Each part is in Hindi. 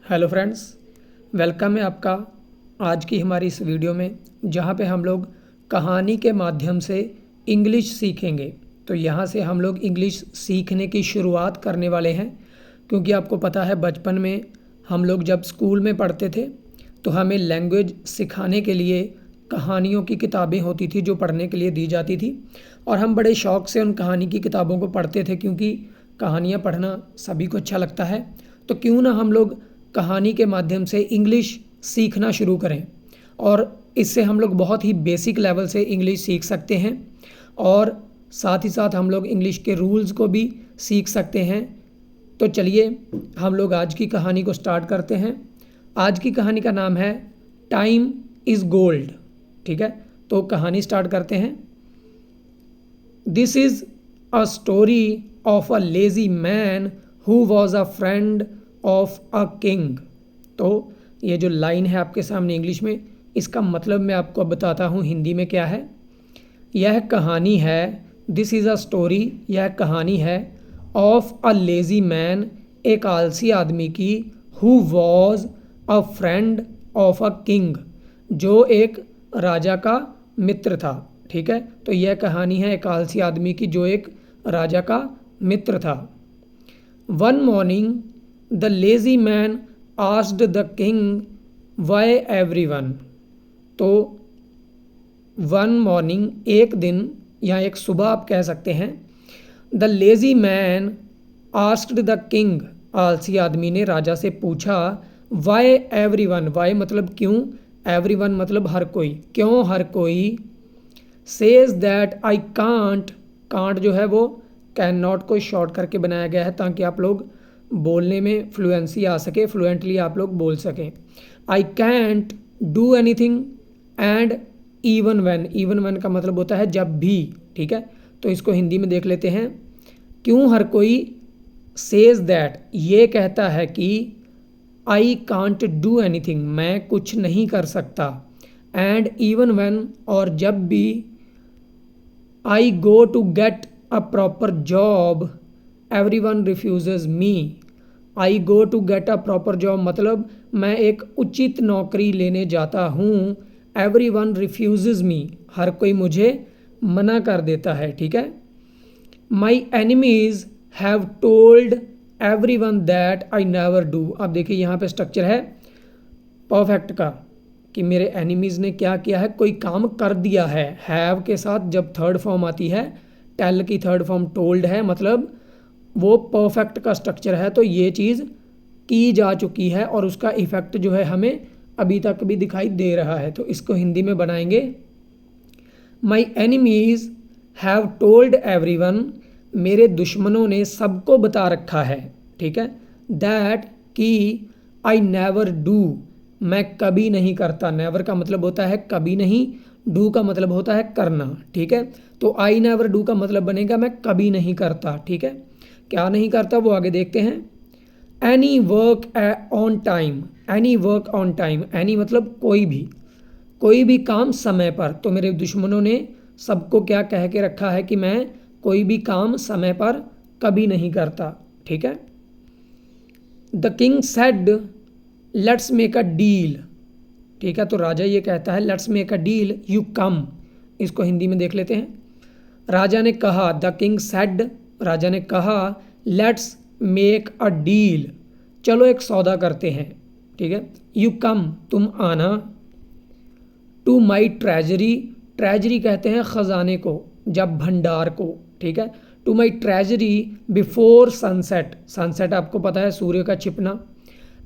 हेलो फ्रेंड्स, वेलकम है आपका आज की हमारी इस वीडियो में, जहाँ पे हम लोग कहानी के माध्यम से इंग्लिश सीखेंगे। तो यहाँ से हम लोग इंग्लिश सीखने की शुरुआत करने वाले हैं, क्योंकि आपको पता है बचपन में हम लोग जब स्कूल में पढ़ते थे तो हमें लैंग्वेज सिखाने के लिए कहानियों की किताबें होती थी जो पढ़ने के लिए दी जाती थी, और हम बड़े शौक़ से उन कहानी की किताबों को पढ़ते थे, क्योंकि कहानियाँ पढ़ना सभी को अच्छा लगता है। तो क्यों ना हम लोग कहानी के माध्यम से इंग्लिश सीखना शुरू करें, और इससे हम लोग बहुत ही बेसिक लेवल से इंग्लिश सीख सकते हैं, और साथ ही साथ हम लोग इंग्लिश के रूल्स को भी सीख सकते हैं। तो चलिए हम लोग आज की कहानी को स्टार्ट करते हैं। आज की कहानी का नाम है टाइम इज़ गोल्ड। ठीक है, तो कहानी स्टार्ट करते हैं। This is a story of a lazy man who was a friend of a king. तो ये जो लाइन है आपके सामने इंग्लिश में, इसका मतलब मैं आपको बताता हूँ हिंदी में क्या है। यह कहानी है, दिस इज़ अ स्टोरी, यह कहानी है ऑफ अ लेज़ी मैन, एक आलसी आदमी की, who was a friend of a king, जो एक राजा का मित्र था। ठीक है, तो यह कहानी है एक आलसी आदमी की जो एक राजा का मित्र था। One morning the lazy man asked the king why everyone. तो वन मॉर्निंग, एक दिन या एक सुबह आप कह सकते हैं। The lazy man asked the king, आलसी आदमी ने राजा से पूछा, वाई एवरीवन, वाई मतलब क्यों, एवरीवन मतलब हर कोई, क्यों हर कोई। Says that I can't, can't जो है वो कैन नॉट को शॉर्ट करके बनाया गया है ताकि आप लोग बोलने में फ्लुएंसी आ सके, फ्लुएंटली आप लोग बोल सकें। I can't do anything and even when, even when का मतलब होता है जब भी। ठीक है, तो इसको हिंदी में देख लेते हैं। क्यों हर कोई सेज दैट, ये कहता है कि आई कांट डू एनीथिंग, मैं कुछ नहीं कर सकता, एंड इवन व्हेन, और जब भी, I go to get a proper job everyone refuses me. I go to get a proper job मतलब मैं एक उचित नौकरी लेने जाता हूँ, एवरीवन रिफ्यूजेज मी, हर कोई मुझे मना कर देता है। ठीक है, my enemies have told everyone that I never do. अब देखिए यहाँ पे स्ट्रक्चर है परफेक्ट का, कि मेरे एनिमीज़ ने क्या किया है, कोई काम कर दिया है। हैव के साथ जब थर्ड फॉर्म आती है, टेल की थर्ड फॉर्म टोल्ड है, मतलब वो परफेक्ट का स्ट्रक्चर है, तो ये चीज़ की जा चुकी है और उसका इफ़ेक्ट जो है हमें अभी तक भी दिखाई दे रहा है। तो इसको हिंदी में बनाएंगे, माई एनिमीज़ हैव टोल्ड एवरीवन, मेरे दुश्मनों ने सबको बता रखा है। ठीक है, दैट कि आई नेवर डू, मैं कभी नहीं करता। नेवर का मतलब होता है कभी नहीं, डू का मतलब होता है करना। ठीक है, तो आई नेवर डू का मतलब बनेगा मैं कभी नहीं करता। ठीक है, क्या नहीं करता वो आगे देखते हैं। Any work on time, any work on time, any मतलब कोई भी काम समय पर। तो मेरे दुश्मनों ने सबको क्या कह के रखा है कि मैं कोई भी काम समय पर कभी नहीं करता। ठीक है, the king said let's make a deal. ठीक है, तो राजा ये कहता है let's make a deal, you come. इसको हिंदी में देख लेते हैं। राजा ने कहा, द किंग सेड, राजा ने कहा, लेट्स मेक अ डील, चलो एक सौदा करते हैं। ठीक है, यू कम, तुम आना, टू माई ट्रेजरी, ट्रेजरी कहते हैं ख़जाने को, जब भंडार को। ठीक है, to my treasury before sunset, sunset आपको पता है सूर्य का छिपना,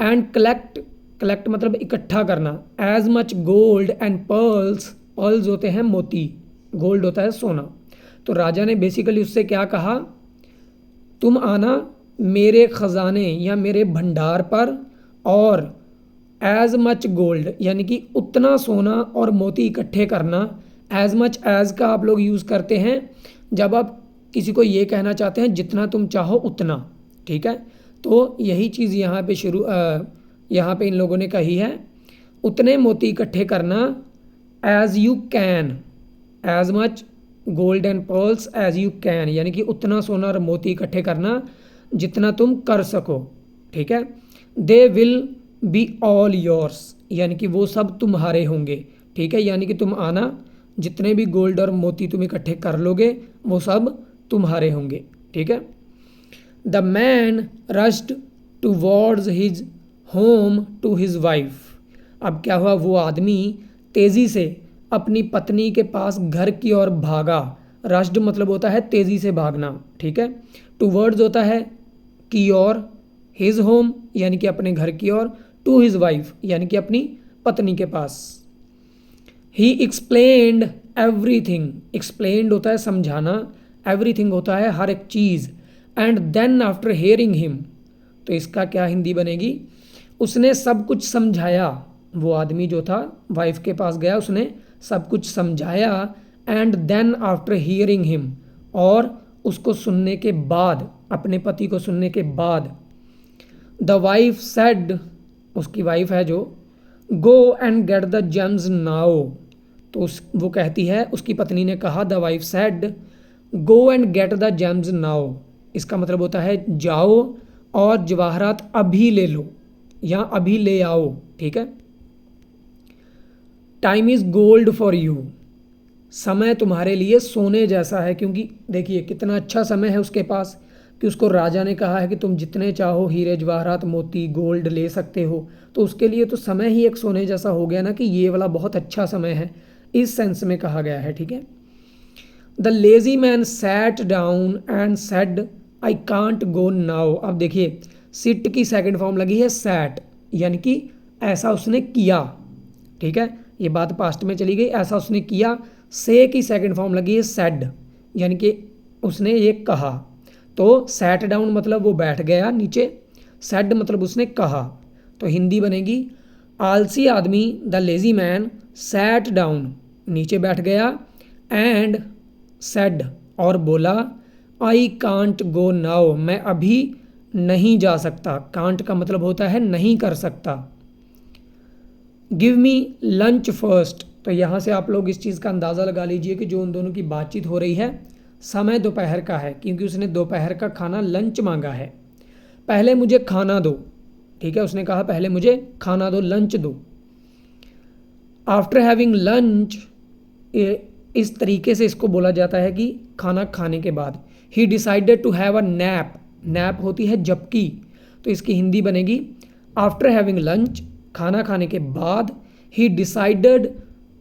एंड कलेक्ट, कलेक्ट मतलब इकट्ठा करना, as much gold and pearls, pearls होते हैं मोती, गोल्ड होता है सोना। तो राजा ने बेसिकली उससे क्या कहा, तुम आना मेरे ख़जाने या मेरे भंडार पर, और एज मच गोल्ड यानी कि उतना सोना और मोती इकट्ठे करना। एज मच, एज का आप लोग यूज़ करते हैं जब आप किसी को ये कहना चाहते हैं जितना तुम चाहो उतना। ठीक है, तो यही चीज़ यहाँ पे यहाँ पे इन लोगों ने कही है, उतने मोती इकट्ठे करना, as you can, as much gold and pearls as you can, यानी कि उतना सोना और मोती इकट्ठे करना जितना तुम कर सको। ठीक है, they will be all yours, यानी कि वो सब तुम्हारे होंगे, ठीक है। यानी कि तुम आना, जितने भी गोल्ड और मोती तुम इकट्ठे कर लोगे वो सब तुम्हारे होंगे, ठीक है। The man rushed towards his home to his wife. अब क्या हुआ, वो आदमी तेज़ी से अपनी पत्नी के पास घर की ओर भागा। रश्ड मतलब होता है तेज़ी से भागना, ठीक है। टूवर्ड्स होता है की ओर, हिज होम यानी कि अपने घर की ओर, टू हिज वाइफ यानी कि अपनी पत्नी के पास। ही एक्सप्लेन्ड एवरीथिंग, एक्सप्लेन्ड होता है समझाना, एवरीथिंग होता है हर एक चीज़, and then after hearing him, तो इसका क्या हिंदी बनेगी, उसने सब कुछ समझाया। वो आदमी जो था वाइफ के पास गया, उसने सब कुछ समझाया, and then after hearing him, और उसको सुनने के बाद, अपने पति को सुनने के बाद, द वाइफ सेड, उसकी वाइफ है जो, go and get the James now, तो वो कहती है, उसकी पत्नी ने कहा, the wife said go and get the James now, इसका मतलब होता है जाओ और जवाहरात अभी ले लो या अभी ले आओ, ठीक है। Time is gold for you, समय तुम्हारे लिए सोने जैसा है, क्योंकि देखिए कितना अच्छा समय है उसके पास कि उसको राजा ने कहा है कि तुम जितने चाहो हीरे जवाहरात मोती गोल्ड ले सकते हो, तो उसके लिए तो समय ही एक सोने जैसा हो गया ना, कि ये वाला बहुत अच्छा समय है, इस सेंस में कहा गया है, ठीक है। The lazy man sat down and said I can't go now. अब देखिए सिट की सेकंड फॉर्म लगी है सैट, यानी कि ऐसा उसने किया, ठीक है, ये बात पास्ट में चली गई, ऐसा उसने किया। से की सेकंड फॉर्म लगी है सेड, यानी कि उसने ये कहा, तो सैट डाउन मतलब वो बैठ गया नीचे, सेड मतलब उसने कहा, तो हिंदी बनेगी आलसी आदमी the lazy man sat down, नीचे बैठ गया, एंड सेड और बोला, आई कांट गो नाउ, मैं अभी नहीं जा सकता। कांट का मतलब होता है नहीं कर सकता। गिव मी लंच फर्स्ट, तो यहाँ से आप लोग इस चीज़ का अंदाज़ा लगा लीजिए कि जो उन दोनों की बातचीत हो रही है, समय दोपहर का है, क्योंकि उसने दोपहर का खाना लंच मांगा है। पहले मुझे खाना दो, ठीक है, उसने कहा पहले मुझे खाना दो, लंच दो। आफ्टर हैविंग लंच, इस तरीके से इसको बोला जाता है कि खाना खाने के बाद। He decided to have a nap, nap होती है जबकि, तो इसकी हिंदी बनेगी आफ्टर हैविंग लंच, खाना खाने के बाद, ही डिसाइडेड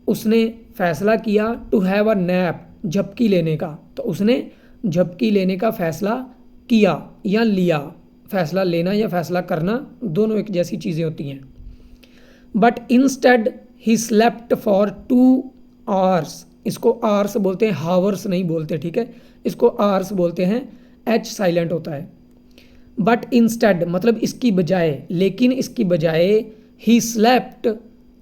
उसने फैसला किया, टू हैव अ नैप झपकी लेने का, तो उसने झपकी लेने का फैसला किया या लिया, फैसला लेना या फैसला करना दोनों एक जैसी चीज़ें होती हैं। But instead he slept for 2 hours, इसको आवर्स बोलते हैं, हावर्स नहीं बोलते, ठीक है, इसको आवर्स बोलते हैं, एच साइलेंट होता है। बट इंस्टेड मतलब इसकी बजाय, लेकिन इसकी बजाय, ही स्लेप्ट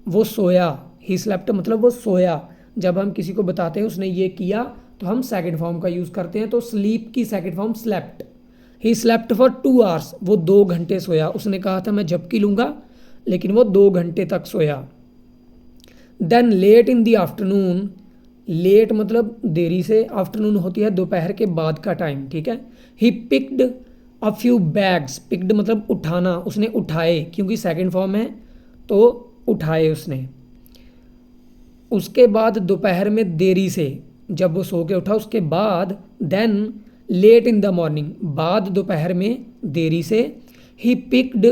वो सोया, ही स्लेप्ट मतलब वो सोया। जब हम किसी को बताते हैं उसने ये किया तो हम सेकंड फॉर्म का यूज़ करते हैं, तो स्लीप की second form slept. He slept for 2 hours, वो 2 घंटे सोया, उसने कहा था मैं झपकी लूँगा लेकिन वो 2 घंटे तक सोया। Then late in the afternoon, late मतलब देरी से, आफ्टरनून होती है दोपहर के बाद का टाइम, ठीक है। ही picked a few bags, picked मतलब उठाना, उसने उठाए, क्योंकि सेकंड फॉर्म है तो उठाए उसने। उसके बाद दोपहर में देरी से, जब वो सो के उठा उसके बाद, then late in the morning, बाद दोपहर में देरी से, he picked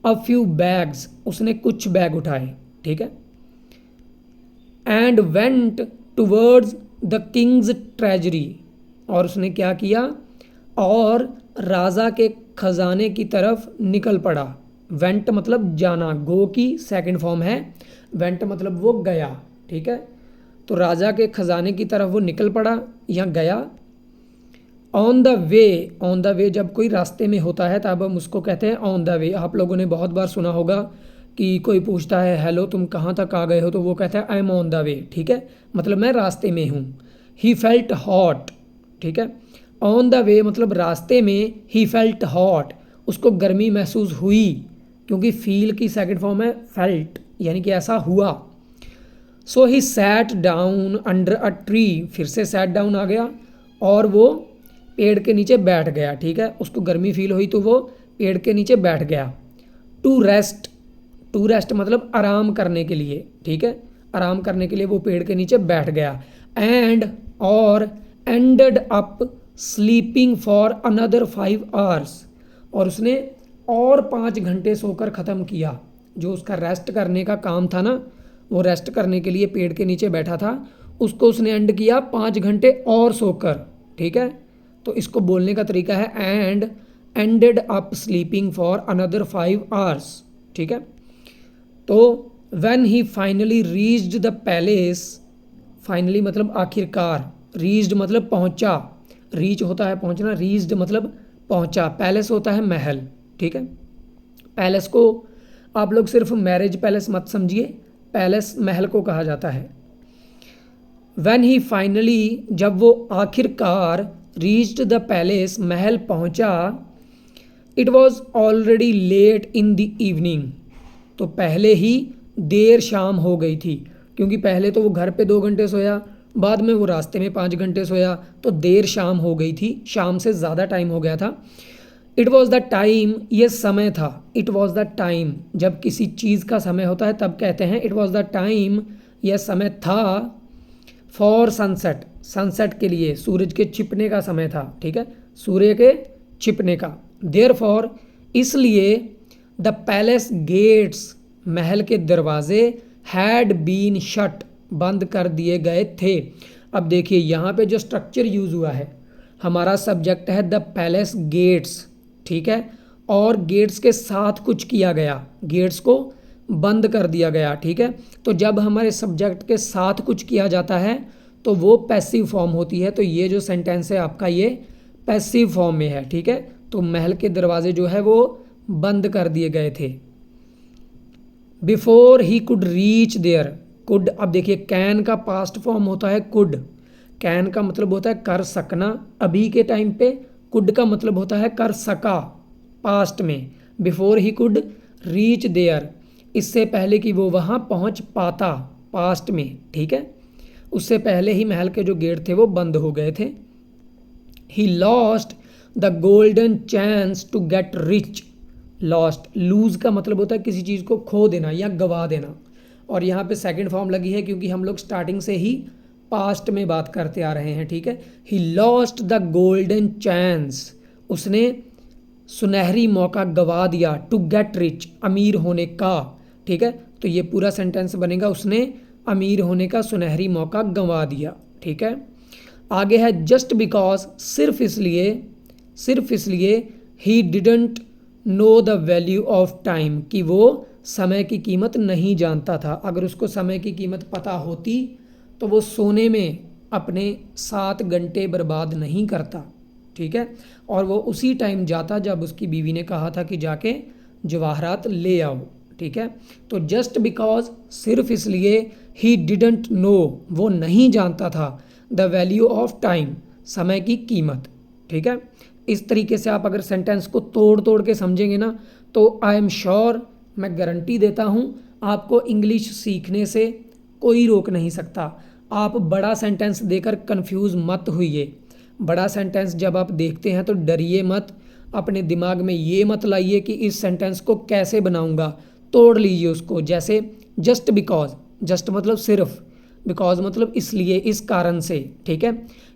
a few bags, उसने कुछ बैग उठाए, ठीक है। And went towards the king's treasury, और उसने क्या किया, और राजा के खजाने की तरफ निकल पड़ा। वेंट मतलब जाना, गो की सेकंड फॉर्म है, वेंट मतलब वो गया, ठीक है, तो राजा के खजाने की तरफ वो निकल पड़ा या गया। On the way, on the way जब कोई रास्ते में होता है तब हम उसको कहते हैं ऑन द वे। आप लोगों ने बहुत बार सुना होगा कि कोई पूछता है हेलो तुम कहाँ तक आ गए हो, तो वो कहता है I am on the way, ठीक है, मतलब मैं रास्ते में हूँ। ही फेल्ट हॉट, ठीक है, ऑन द वे मतलब रास्ते में, ही फेल्ट हॉट उसको गर्मी महसूस हुई, क्योंकि फील की सेकंड फॉर्म है फेल्ट, यानी कि ऐसा हुआ। So he sat down under a tree, फिर से सैट डाउन आ गया और वो पेड़ के नीचे बैठ गया, ठीक है, उसको गर्मी फील हुई तो वो पेड़ के नीचे बैठ गया। टू रेस्ट, टू रेस्ट मतलब आराम करने के लिए, ठीक है, आराम करने के लिए वो पेड़ के नीचे बैठ गया। एंड और ended up sleeping for another 5 hours, और उसने और 5 घंटे सोकर ख़त्म किया। जो उसका रेस्ट करने का काम था ना, वो रेस्ट करने के लिए पेड़ के नीचे बैठा था, उसको उसने एंड किया 5 घंटे और सोकर, ठीक है। तो इसको बोलने का तरीका है and ended up sleeping for another 5 hours, ठीक है। तो when he finally reached the palace, finally मतलब आखिरकार, रीच्ड मतलब पहुंचा, रीच होता है पहुंचना, रीच्ड मतलब पहुंचा, पैलेस होता है महल, ठीक है। पैलेस को आप लोग सिर्फ मैरिज पैलेस मत समझिए, पैलेस महल को कहा जाता है। व्हेन ही फाइनली, जब वो आखिरकार, रीच्ड द पैलेस महल पहुंचा, it was already late in the evening, तो पहले ही देर शाम हो गई थी, क्योंकि पहले तो वो घर पे 2 घंटे सोया, बाद में वो रास्ते में 5 घंटे सोया, तो देर शाम हो गई थी, शाम से ज़्यादा टाइम हो गया था। इट वॉज़ द टाइम, ये समय था, इट वॉज़ द टाइम, जब किसी चीज़ का समय होता है तब कहते हैं इट वॉज़ द टाइम, यह समय था, फॉर सनसेट, सनसेट के लिए, सूरज के छिपने का समय था, ठीक है, सूर्य के छिपने का। देयरफॉर, इसलिए, द पैलेस गेट्स, महल के दरवाजे, हैड बीन शट, बंद कर दिए गए थे। अब देखिए यहाँ पे जो स्ट्रक्चर यूज़ हुआ है, हमारा सब्जेक्ट है द पैलेस गेट्स, ठीक है, और गेट्स के साथ कुछ किया गया, गेट्स को बंद कर दिया गया, ठीक है। तो जब हमारे सब्जेक्ट के साथ कुछ किया जाता है तो वो पैसिव फॉर्म होती है। तो ये जो सेंटेंस है आपका, ये पैसिव फॉर्म में है, ठीक है। तो महल के दरवाजे जो है वो बंद कर दिए गए थे। Before he could reach there, could, अब देखिए कैन का पास्ट फॉर्म होता है कुड, कैन का मतलब होता है कर सकना अभी के टाइम पे, कुड का मतलब होता है कर सका पास्ट में। Before he could reach there, इससे पहले कि वो वहाँ पहुँच पाता, पास्ट में, ठीक है, उससे पहले ही महल के जो गेट थे वो बंद हो गए थे। He lost the golden chance to get rich, lost, lose का मतलब होता है किसी चीज़ को खो देना या गवा देना, और यहाँ पे सेकंड फॉर्म लगी है क्योंकि हम लोग स्टार्टिंग से ही पास्ट में बात करते आ रहे हैं, ठीक है। ही लॉस्ट द गोल्डन चांस, उसने सुनहरी मौका गवा दिया, टू गेट रिच, अमीर होने का, ठीक है। तो ये पूरा सेंटेंस बनेगा उसने अमीर होने का सुनहरी मौका गंवा दिया, ठीक है। आगे है जस्ट बिकॉज, सिर्फ इसलिए, सिर्फ इसलिए, he didn't know the value of time, कि वो समय की कीमत नहीं जानता था। अगर उसको समय की कीमत पता होती तो वो सोने में अपने 7 घंटे बर्बाद नहीं करता, ठीक है, और वो उसी टाइम जाता जब उसकी बीवी ने कहा था कि जाके जवाहरात ले आओ, ठीक है। तो जस्ट बिकॉज, सिर्फ इसलिए, ही डिडंट नो, वो नहीं जानता था, द वैल्यू ऑफ टाइम, समय की कीमत, ठीक है। इस तरीके से आप अगर सेंटेंस को तोड़ तोड़ के समझेंगे ना, तो आई एम श्योर, मैं गारंटी देता हूँ, आपको इंग्लिश सीखने से कोई रोक नहीं सकता। आप बड़ा सेंटेंस देकर कंफ्यूज मत होइए। बड़ा सेंटेंस जब आप देखते हैं तो डरिए मत, अपने दिमाग में ये मत लाइए कि इस सेंटेंस को कैसे बनाऊंगा, तोड़ लीजिए उसको। जैसे जस्ट बिकॉज, जस्ट मतलब सिर्फ, बिकॉज मतलब इसलिए, इस कारण से, ठीक है।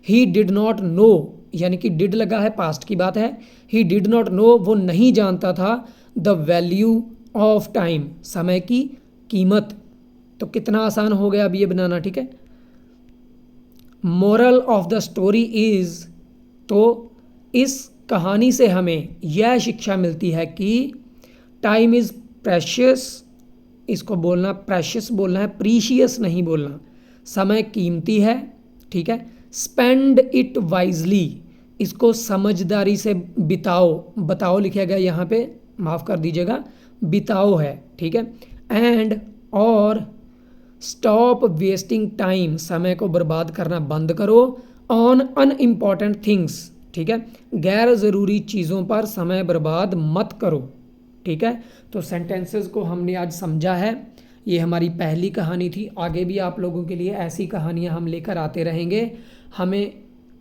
ही डिड नॉट नो, यानी कि डिड लगा है, पास्ट की बात है। ही डिड नॉट नो, वो नहीं जानता था, द वैल्यू ऑफ टाइम, समय की कीमत। तो कितना आसान हो गया अब ये बनाना, ठीक है। Moral of the story is, तो इस कहानी से हमें यह शिक्षा मिलती है कि टाइम इज़ प्रेशियस, इसको बोलना प्रेशियस बोलना है, प्रीशियस नहीं बोलना। समय कीमती है, ठीक है। स्पेंड इट वाइजली, इसको समझदारी से बिताओ, बताओ लिखा गया यहाँ पे, माफ़ कर दीजिएगा, बिताओ है, ठीक है। एंड और स्टॉप वेस्टिंग टाइम, समय को बर्बाद करना बंद करो, ऑन अनइम्पॉर्टेंट थिंग्स, ठीक है, गैर ज़रूरी चीज़ों पर समय बर्बाद मत करो, ठीक है। तो सेंटेंसेस को हमने आज समझा है। ये हमारी पहली कहानी थी। आगे भी आप लोगों के लिए ऐसी कहानियाँ हम लेकर आते रहेंगे। हमें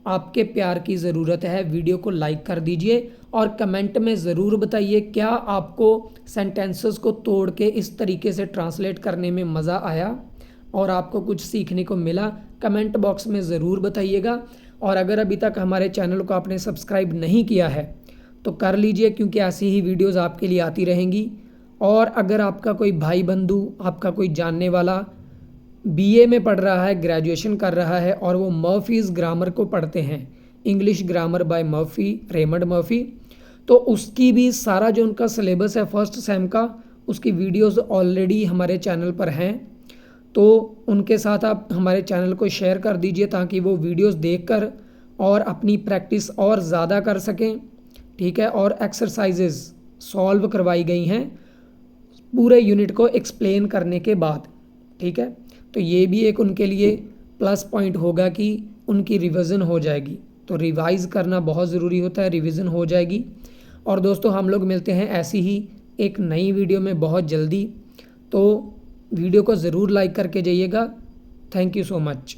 आपके प्यार की ज़रूरत है। वीडियो को लाइक कर दीजिए और कमेंट में ज़रूर बताइए क्या आपको सेंटेंसेस को तोड़ के इस तरीके से ट्रांसलेट करने में मज़ा आया और आपको कुछ सीखने को मिला। कमेंट बॉक्स में ज़रूर बताइएगा। और अगर अभी तक हमारे चैनल को आपने सब्सक्राइब नहीं किया है तो कर लीजिए, क्योंकि ऐसी ही वीडियोज़ आपके लिए आती रहेंगी। और अगर आपका कोई भाई बंधु, आपका कोई जानने वाला बीए में पढ़ रहा है, ग्रेजुएशन कर रहा है और वो मर्फीज़ ग्रामर को पढ़ते हैं, English grammar bye Murphy, Raymond Murphy, तो उसकी भी सारा जो उनका सिलेबस है फर्स्ट सेम का, उसकी वीडियोस ऑलरेडी हमारे चैनल पर हैं। तो उनके साथ आप हमारे चैनल को शेयर कर दीजिए ताकि वो वीडियोस देखकर और अपनी प्रैक्टिस और ज़्यादा कर सकें। ठीक है, और एक्सरसाइजेज सॉल्व करवाई गई हैं पूरे यूनिट को एक्सप्लेन करने के बाद। ठीक है, तो ये भी एक उनके लिए प्लस पॉइंट होगा कि उनकी रिवीजन हो जाएगी। तो रिवाइज़ करना बहुत ज़रूरी होता है, रिवीजन हो जाएगी। और दोस्तों हम लोग मिलते हैं ऐसी ही एक नई वीडियो में बहुत जल्दी। तो वीडियो को ज़रूर लाइक करके जाइएगा। Thank you so much.